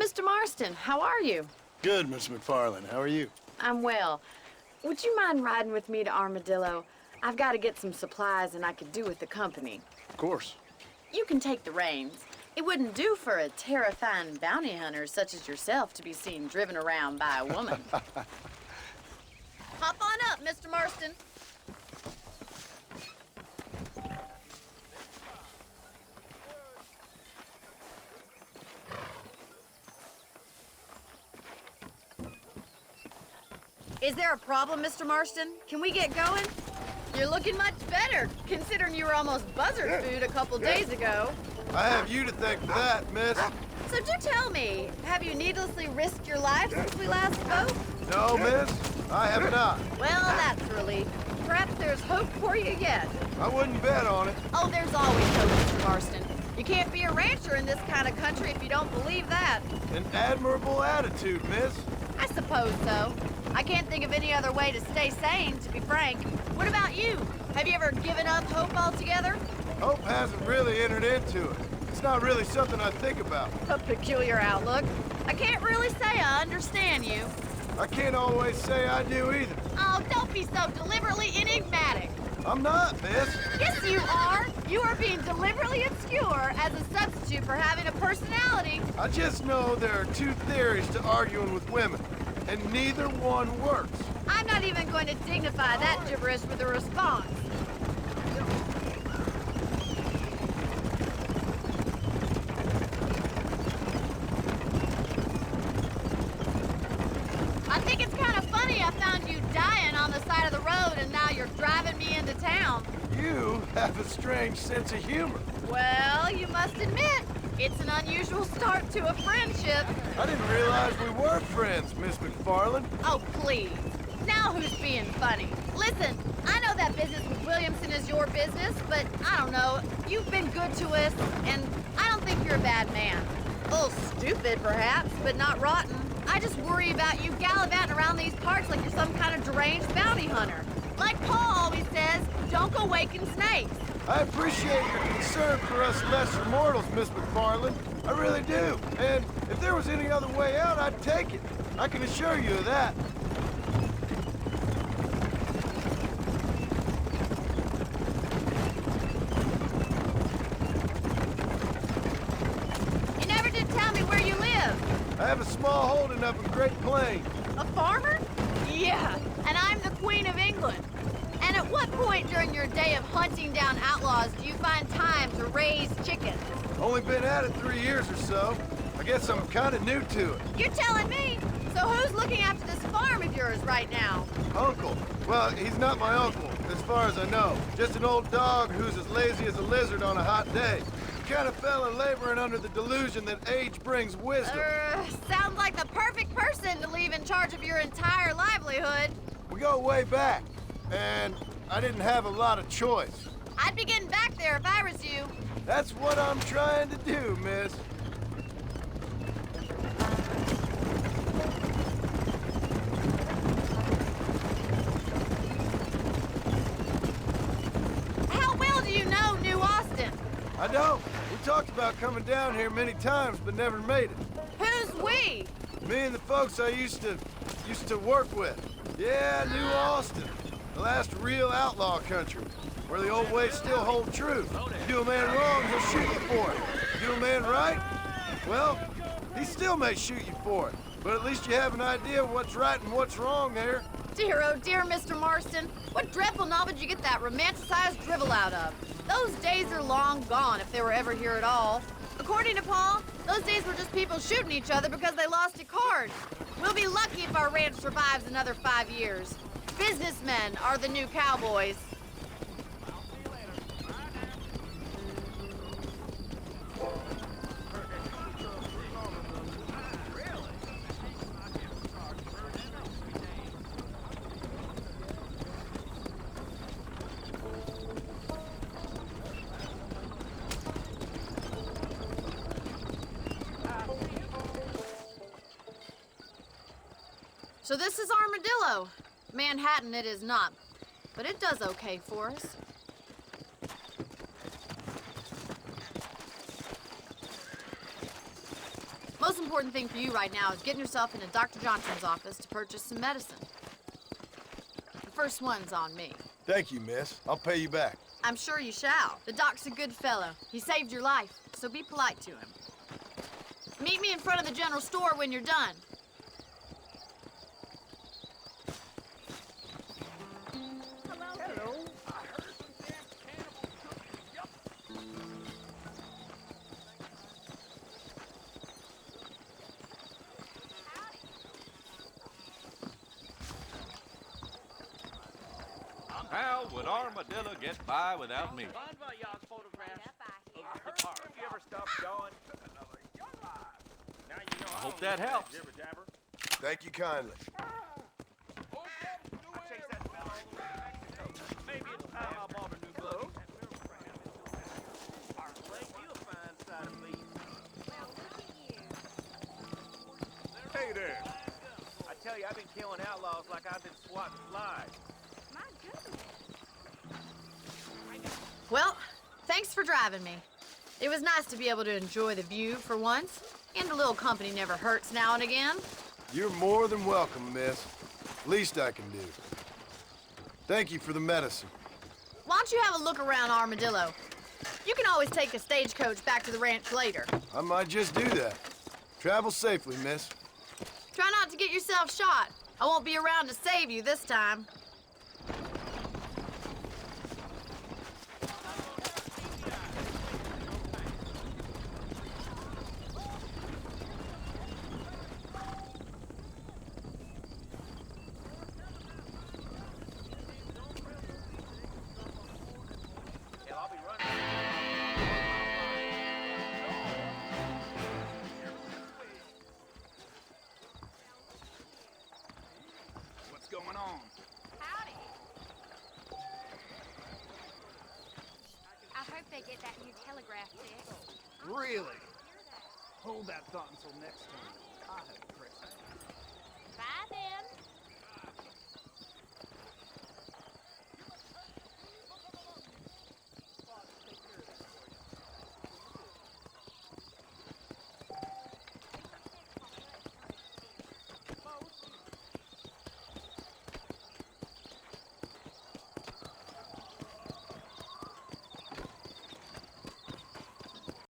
Mr. Marston. How are you? Good, Miss McFarland. How are you? I'm well. Would you mind riding with me to Armadillo? I've got to get some supplies and I could do with the company. Of course. You can take the reins. It wouldn't do for a terrifying bounty hunter such as yourself to be seen driven around by a woman. Hop on up, Mr. Marston. Is there a problem, Mr. Marston? Can we get going? You're looking much better, considering you were almost buzzard food a couple days ago. I have you to thank for that, miss. So do tell me, have you needlessly risked your life since we last spoke? No, miss, I have not. Well, that's a relief. Perhaps there's hope for you yet. I wouldn't bet on it. Oh, there's always hope, Mr. Marston. You can't be a rancher in this kind of country if you don't believe that. An admirable attitude, miss. I suppose so. I can't think of any other way to stay sane, to be frank. What about you? Have you ever given up hope altogether? Hope hasn't really entered into it. It's not really something I think about. A peculiar outlook. I can't really say I understand you. I can't always say I do either. Oh, don't be so deliberately enigmatic. I'm not, miss. Yes, you are. You are being deliberately obscure as a substitute for having a personality. I just know there are two theories to arguing with women, and neither one works. I'm not even going to dignify that gibberish with a response. I think it's kind of funny I found you dying on the side of the road and now you're driving me into town. You have a strange sense of humor. Well, you must admit, it's an unusual start to a friendship. I didn't realize we were friends, Miss McFarland. Oh, please. Now who's being funny? Listen, I know that business with Williamson is your business, but I don't know. You've been good to us, and I don't think you're a bad man. A little stupid, perhaps, but not rotten. I just worry about you gallivanting around these parts like you're some kind of deranged bounty hunter. Like Paul always says, don't go waking snakes. I appreciate your concern for us lesser mortals, Miss McFarland. I really do. And if there was any other way out, I'd take it. I can assure you of that. You never did tell me where you live. I have a small holding up in Great Plains. A farmer? Yeah, and I'm the Queen of England. And at what point during your day of hunting down outlaws do you find time to raise chickens? Only been at it 3 years or so. I guess I'm kind of new to it. You're telling me? So who's looking after this farm of yours right now? Uncle. Well, he's not my uncle, as far as I know. Just an old dog who's as lazy as a lizard on a hot day. The kind of fella laboring under the delusion that age brings wisdom. Sounds like the perfect person to leave in charge of your entire livelihood. We go way back, and I didn't have a lot of choice. I'd be getting back there if I was you. That's what I'm trying to do, miss. How well do you know New Austin? I don't. We talked about coming down here many times, but never made it. Who's we? Me and the folks I used to work with. Yeah, New Austin. The last real outlaw country, where the old ways still hold true. You do a man wrong, he'll shoot you for it. You do a man right, well, he still may shoot you for it. But at least you have an idea of what's right and what's wrong there. Dear, oh dear, Mr. Marston. What dreadful novel did you get that romanticized drivel out of? Those days are long gone, if they were ever here at all. According to Paul, those days were just people shooting each other because they lost at cards. We'll be lucky if our ranch survives another 5 years. Businessmen are the new cowboys. So this is Armadillo. Manhattan it is not, but it does okay for us. most important thing for you right now is getting yourself into Dr. Johnson's office to purchase some medicine. The first one's on me. Thank you, miss. I'll pay you back. I'm sure you shall. The doc's a good fellow. He saved your life, so be polite to him. Meet me in front of the general store when you're done. Hello. How would Armadillo get by without me? I hope that helps. Thank you kindly. Maybe it's time I bought a new boat. Hey there. I tell you, I've been killing outlaws like I've been swatting flies. Well, thanks for driving me. It was nice to be able to enjoy the view for once, and a little company never hurts now and again. You're more than welcome, miss. Least I can do. Thank you for the medicine. Why don't you have a look around Armadillo? You can always take a stagecoach back to the ranch later. I might just do that. Travel safely, miss. Try not to get yourself shot. I won't be around to save you this time. What's going on? Howdy. I hope they get that new telegraph fixed. Really? Hold that thought until next time. I have a press. Bye then.